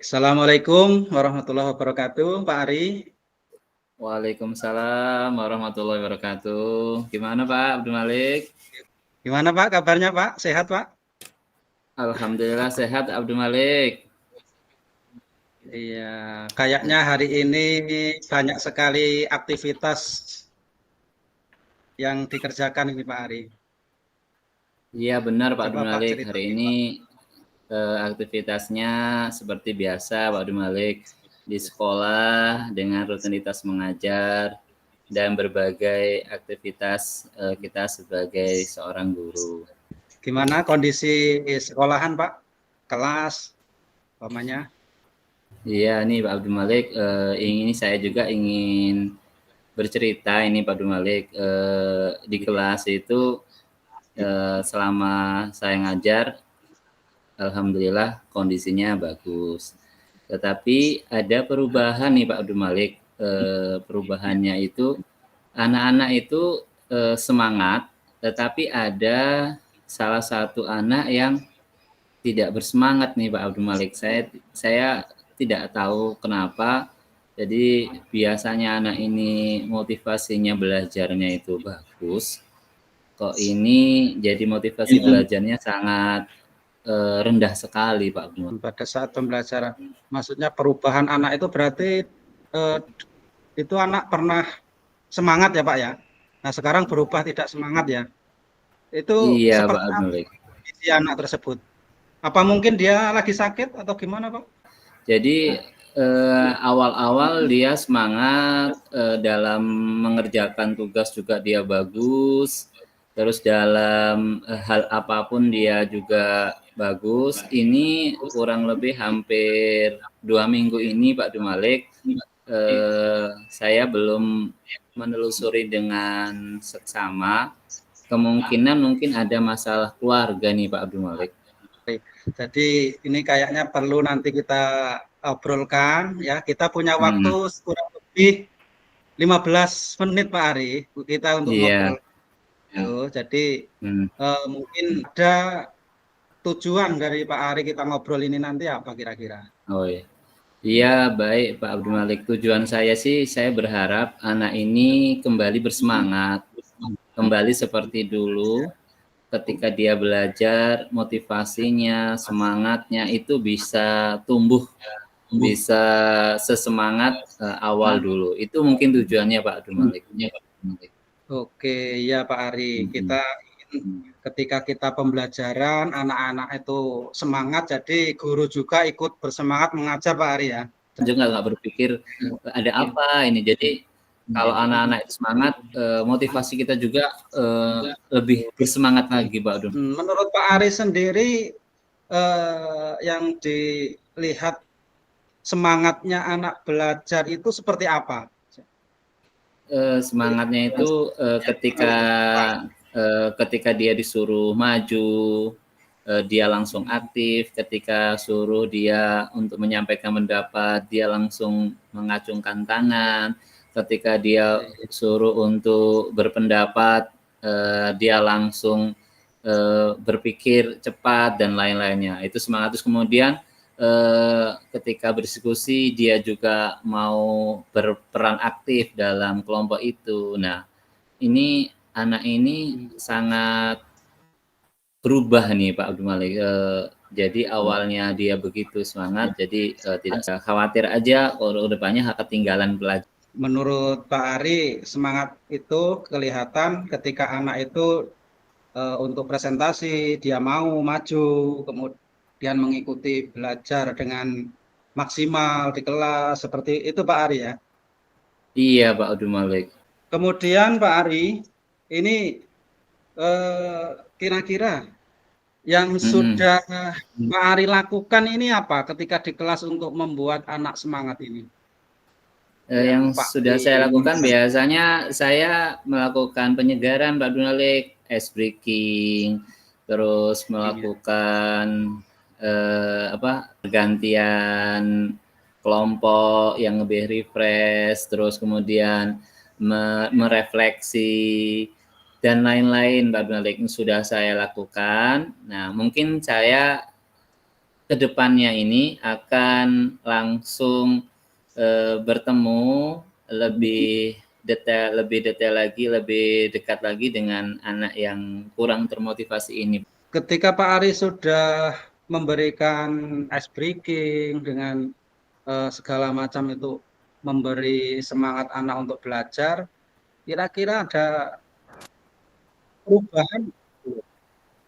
Assalamualaikum warahmatullahi wabarakatuh, Pak Ari. Waalaikumsalam warahmatullahi wabarakatuh. Gimana Pak Abdul Malik? Gimana Pak kabarnya Pak? Sehat Pak? Alhamdulillah sehat Abdul Malik. Iya, kayaknya hari ini banyak sekali aktivitas yang dikerjakan ini Pak Ari. Iya benar Pak Coba Abdul Pak Malik. cerita Hari nih ini Pak. aktivitasnya seperti biasa Pak Abdul Malik di sekolah dengan rutinitas mengajar dan berbagai aktivitas kita sebagai seorang guru. Gimana kondisi sekolahan Pak? Kelas, umpamanya? Iya nih Pak Abdul Malik, ini saya juga ingin bercerita ini Pak Abdul Malik, di kelas itu selama saya ngajar, alhamdulillah kondisinya bagus. Tetapi ada perubahan nih Pak Abdul Malik. Perubahannya itu anak-anak itu semangat, tetapi ada salah satu anak yang tidak bersemangat nih Pak Abdul Malik. Saya tidak tahu kenapa. Jadi biasanya anak ini motivasinya belajarnya itu bagus, kok ini jadi motivasi belajarnya sangat rendah sekali Pak Abdul. Pada saat pembelajaran, maksudnya perubahan anak itu berarti itu anak pernah semangat ya Pak ya? Nah sekarang berubah tidak semangat ya? Itu Iya Pak seperti Abdul apa Malik. kondisi anak tersebut? Apa mungkin dia lagi sakit atau gimana Pak? Jadi awal-awal dia semangat, dalam mengerjakan tugas juga dia bagus, terus dalam hal apapun dia juga bagus. Ini kurang lebih hampir 2 minggu ini Pak Abdul Malik, saya belum menelusuri dengan seksama, kemungkinan mungkin ada masalah keluarga nih Pak Abdul Malik. Jadi ini kayaknya perlu nanti kita obrolkan ya. Kita punya waktu kurang lebih 15 menit Pak Ari kita untuk ngobrol. Jadi mungkin ada tujuan dari Pak Ari kita ngobrol ini nanti apa kira-kira? Oh iya. Iya, baik Pak Abdul Malik. Tujuan saya sih, saya berharap anak ini kembali bersemangat, kembali seperti dulu. Ketika dia belajar, motivasinya, semangatnya itu bisa tumbuh, bisa sesemangat awal dulu. Itu mungkin tujuannya Pak Abdul Malik. Oke, ya Pak Ari. Kita ketika kita pembelajaran, anak-anak itu semangat, jadi guru juga ikut bersemangat mengajar Pak Ari ya. Juga nggak berpikir ada apa ini. Jadi kalau anak-anak itu semangat, motivasi kita juga lebih bersemangat lagi Pak Abdul. Menurut Pak Ari sendiri, yang dilihat semangatnya anak belajar itu seperti apa? Semangatnya itu ketika dia disuruh maju, dia langsung aktif. Ketika suruh dia untuk menyampaikan pendapat, dia langsung mengacungkan tangan. Ketika dia suruh untuk berpendapat, dia langsung berpikir cepat dan lain-lainnya. Itu semangat. Terus kemudian ketika berdiskusi dia juga mau berperan aktif dalam kelompok itu. Nah, ini anak ini sangat berubah nih Pak Abdul Malik. Jadi awalnya dia begitu semangat, jadi tidak khawatir aja kalau depannya ketinggalan pelajaran. Menurut Pak Ari, semangat itu kelihatan ketika anak itu untuk presentasi, dia mau maju, kemudian mengikuti belajar dengan maksimal di kelas, seperti itu Pak Ari ya. Iya Pak Abdul Malik. Kemudian Pak Ari, ini kira-kira yang sudah Pak Ari lakukan ini apa ketika di kelas untuk membuat anak semangat ini? Yang sudah saya lakukan biasanya saya melakukan penyegaran Pak Abdul Malik, ice breaking, terus melakukan pergantian kelompok yang lebih refresh, terus kemudian merefleksi dan lain-lain Pak Abdul Malik sudah saya lakukan. Nah, mungkin saya kedepannya ini akan langsung bertemu lebih detail lagi, lebih dekat lagi dengan anak yang kurang termotivasi ini. Ketika Pak Ari sudah memberikan ice breaking dengan segala macam itu, memberi semangat anak untuk belajar, kira-kira ada perubahan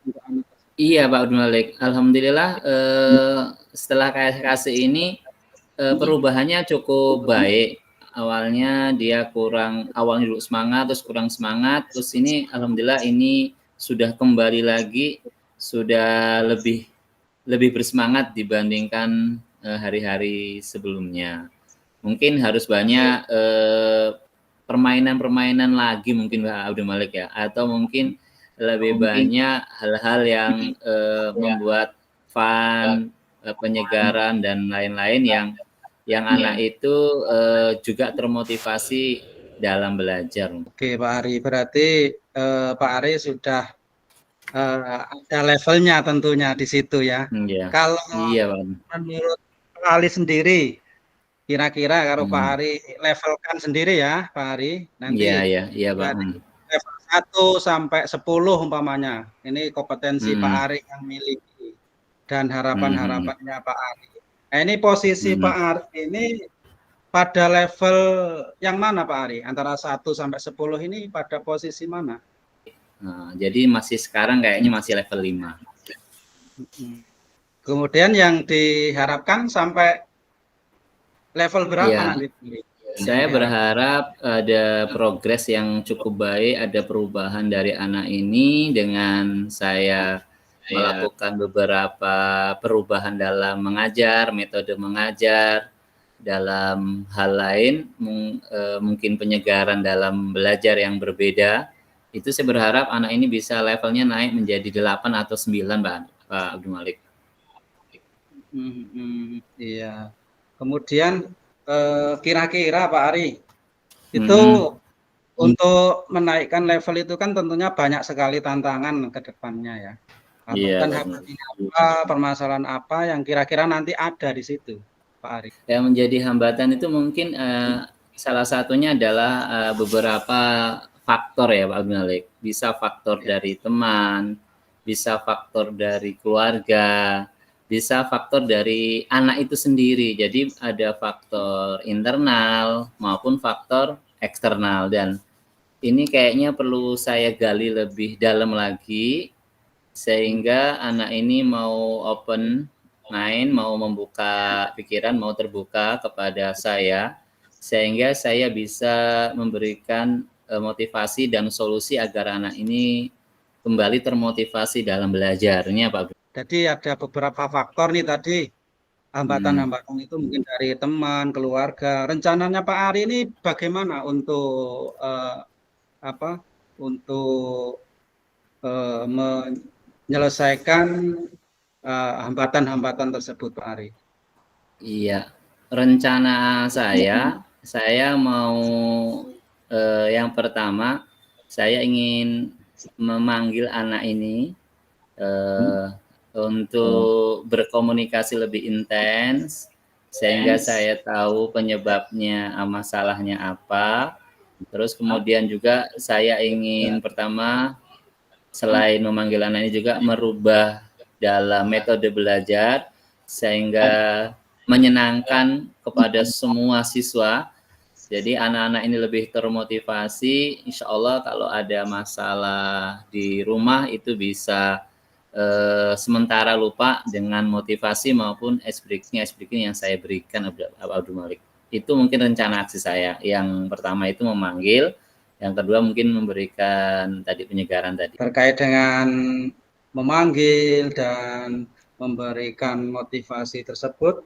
untuk anak? Iya Pak Abdul Malik, alhamdulillah setelah KSKC ini perubahannya cukup baik. Awalnya dia awalnya dulu semangat, terus kurang semangat, terus ini alhamdulillah ini sudah kembali lagi, sudah lebih bersemangat dibandingkan hari-hari sebelumnya. Mungkin harus banyak permainan-permainan lagi mungkin Pak Abdul Malik ya, atau mungkin lebih banyak hal-hal yang membuat fun, penyegaran dan lain-lain yang anak itu juga termotivasi dalam belajar. Oke Pak Ari, berarti Pak Ari sudah ada levelnya tentunya di situ ya. Iya, Kalau iya Pak. menurut Pak Ali sendiri, kira-kira kalau Pak Ari levelkan sendiri ya Pak Ari, Iya, nanti iya, iya Pak. level 1 sampai 10 umpamanya. Ini kompetensi Pak Ari yang miliki dan harapan-harapannya Pak Ari. Nah, ini posisi Pak Ari ini pada level yang mana Pak Ari? Antara 1 sampai 10 ini pada posisi mana? Nah, jadi masih sekarang kayaknya masih level 5. Kemudian yang diharapkan sampai level berapa ya, nanti? Saya berharap ada progres yang cukup baik, ada perubahan dari anak ini dengan saya melakukan beberapa perubahan dalam mengajar, metode mengajar, dalam hal lain mungkin penyegaran dalam belajar yang berbeda. Itu saya berharap anak ini bisa levelnya naik menjadi 8 atau 9 Pak Abdul Malik. Iya. Kemudian kira-kira Pak Ari, itu untuk menaikkan level itu kan tentunya banyak sekali tantangan ke depannya ya. Hambatan-hambatannya apa, permasalahan apa yang kira-kira nanti ada di situ, Pak Ari? Yang menjadi hambatan itu mungkin salah satunya adalah beberapa faktor ya Pak Abdul Malik. Bisa faktor dari teman, bisa faktor dari keluarga, bisa faktor dari anak itu sendiri. Jadi ada faktor internal maupun faktor eksternal, dan ini kayaknya perlu saya gali lebih dalam lagi sehingga anak ini mau open mind, mau membuka pikiran, mau terbuka kepada saya, sehingga saya bisa memberikan motivasi dan solusi agar anak ini kembali termotivasi dalam belajarnya Pak. Jadi ada beberapa faktor nih tadi, hambatan-hambatan itu mungkin dari teman, keluarga. Rencananya Pak Ari ini bagaimana untuk menyelesaikan hambatan-hambatan tersebut, Pak Ari? Iya, rencana saya mau yang pertama saya ingin memanggil anak ini untuk berkomunikasi lebih intens sehingga saya tahu penyebabnya, masalahnya apa. Terus kemudian juga saya ingin pertama selain memanggil anak ini juga merubah dalam metode belajar sehingga menyenangkan kepada semua siswa. Jadi anak-anak ini lebih termotivasi. Insya Allah kalau ada masalah di rumah itu bisa sementara lupa dengan motivasi maupun ice breaking yang saya berikan Abdul Malik. Itu mungkin rencana aksi saya. Yang pertama itu memanggil, yang kedua mungkin memberikan tadi penyegaran tadi. Terkait dengan memanggil dan memberikan motivasi tersebut,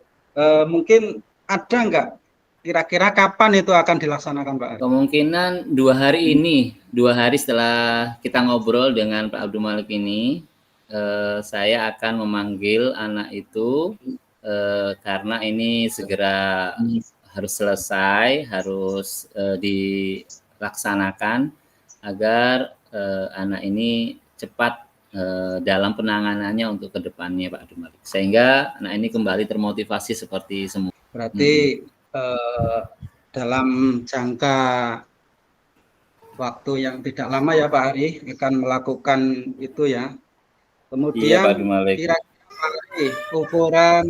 mungkin ada nggak kira-kira kapan itu akan dilaksanakan Pak Ari? Kemungkinan 2 hari ini, 2 hari setelah kita ngobrol dengan Pak Abdul Malik ini, saya akan memanggil anak itu karena ini segera harus selesai, harus dilaksanakan agar anak ini cepat dalam penanganannya untuk kedepannya Pak Abdul Malik, sehingga anak ini kembali termotivasi seperti semua. Berarti dalam jangka waktu yang tidak lama ya Pak Ari akan melakukan itu ya. Iya Pak Kemudian Abdul Malik. kira-kira ukuran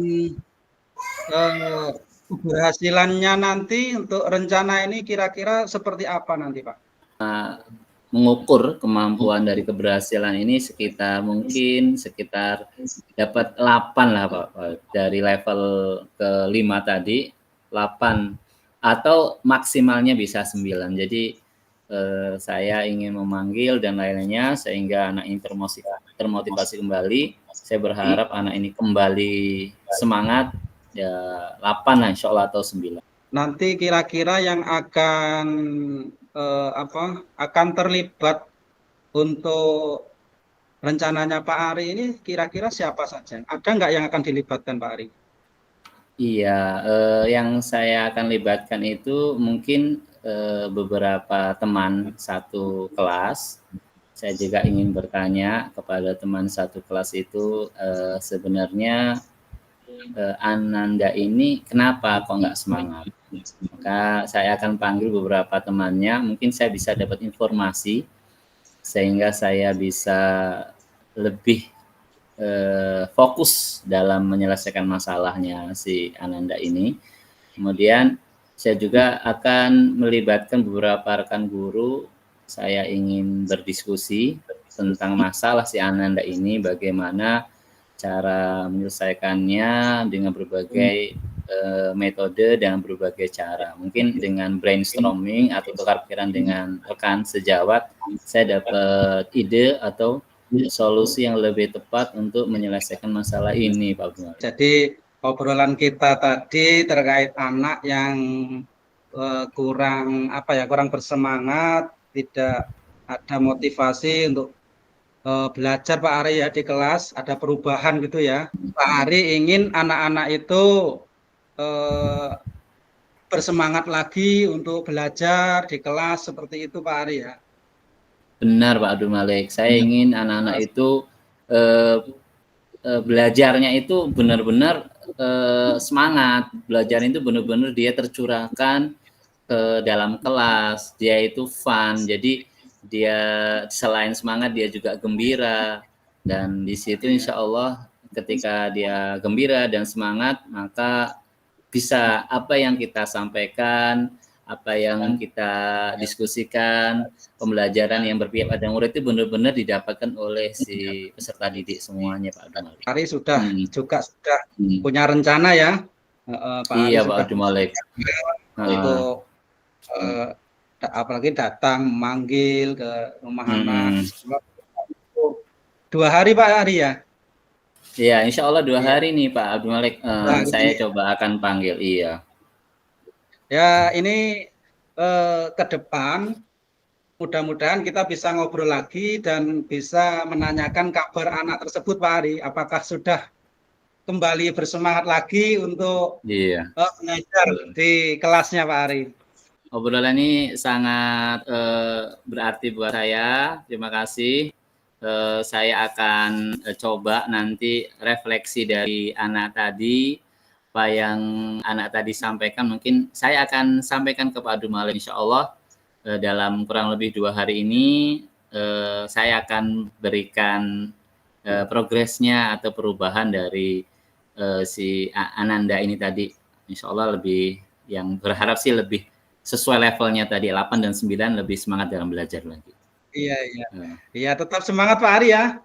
keberhasilannya nanti untuk rencana ini kira-kira seperti apa nanti Pak? Mengukur kemampuan dari keberhasilan ini sekitar dapat 8 lah Pak, dari level ke-5 tadi 8 atau maksimalnya bisa 9. Jadi saya ingin memanggil dan lainnya sehingga anak ini termotivasi kembali. Saya berharap anak ini kembali semangat ya, 8 lah insya Allah atau 9. Nanti kira-kira yang akan terlibat untuk rencananya Pak Ari ini kira-kira siapa saja? Ada nggak yang akan dilibatkan Pak Ari? Iya, yang saya akan libatkan itu mungkin beberapa teman satu kelas. Saya juga ingin bertanya kepada teman satu kelas itu, sebenarnya Ananda ini kenapa kok nggak semangat? Maka saya akan panggil beberapa temannya, mungkin saya bisa dapat informasi sehingga saya bisa lebih fokus dalam menyelesaikan masalahnya si Ananda ini. Kemudian saya juga akan melibatkan beberapa rekan guru. Saya ingin berdiskusi tentang masalah si Ananda ini, bagaimana cara menyelesaikannya dengan berbagai metode dan berbagai cara. Mungkin dengan brainstorming atau tukar pikiran dengan rekan sejawat, saya dapat ide atau solusi yang lebih tepat untuk menyelesaikan masalah ini, Pak Abdul. Jadi obrolan kita tadi terkait anak yang kurang bersemangat, tidak ada motivasi untuk belajar Pak Ari ya di kelas, ada perubahan gitu ya. Pak Ari ingin anak-anak itu bersemangat lagi untuk belajar di kelas seperti itu Pak Ari ya. Benar Pak Abdul Malik, saya ingin anak-anak itu belajarnya itu benar-benar semangat, belajar itu benar-benar dia tercurahkan ke dalam kelas, dia itu fun, jadi dia selain semangat dia juga gembira, dan di situ insya Allah ketika dia gembira dan semangat, maka bisa apa yang kita sampaikan, apa yang kita diskusikan, pembelajaran yang berpihak pada murid itu benar-benar didapatkan oleh si peserta didik semuanya Pak Abdul Malik. Pak Ari sudah punya rencana ya, Pak Ari iya Pak Abdul Malik. Untuk apalagi datang memanggil ke rumah anak. 2 hari Pak Ari ya? Iya, insya Allah 2 hari nih Pak Abdul Malik. Saya coba akan panggil. Iya. Ya ini ke depan mudah-mudahan kita bisa ngobrol lagi dan bisa menanyakan kabar anak tersebut Pak Ari. Apakah sudah kembali bersemangat lagi untuk mengajar di kelasnya Pak Ari? Obrolan ini sangat berarti buat saya. Terima kasih. Saya akan coba nanti refleksi dari anak tadi, apa yang anak tadi sampaikan, mungkin saya akan sampaikan ke Pak Abdul Malik insya Allah dalam kurang lebih 2 hari ini. Saya akan berikan progresnya atau perubahan dari si Ananda ini tadi, insya Allah lebih, yang berharap sih lebih sesuai levelnya tadi 8 dan 9, lebih semangat dalam belajar lagi. Iya, tetap semangat Pak Ari ya.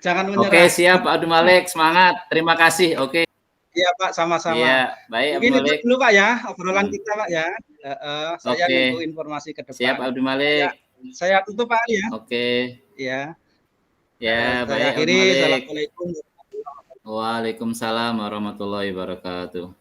Jangan menyerah. Oke, siap Pak Abdul Malik, semangat. Terima kasih. Oke. Iya Pak, sama-sama. Iya, baik Mungkin Abdul Malik. itu dulu Pak ya, obrolan kita Pak ya. Saya nunggu informasi ke depan. Siap Abdul Malik. Saya tutup Pak Ari ya. Oke. Ya. Ya, baik Abdul Malik. Waalaikumsalam warahmatullahi wabarakatuh.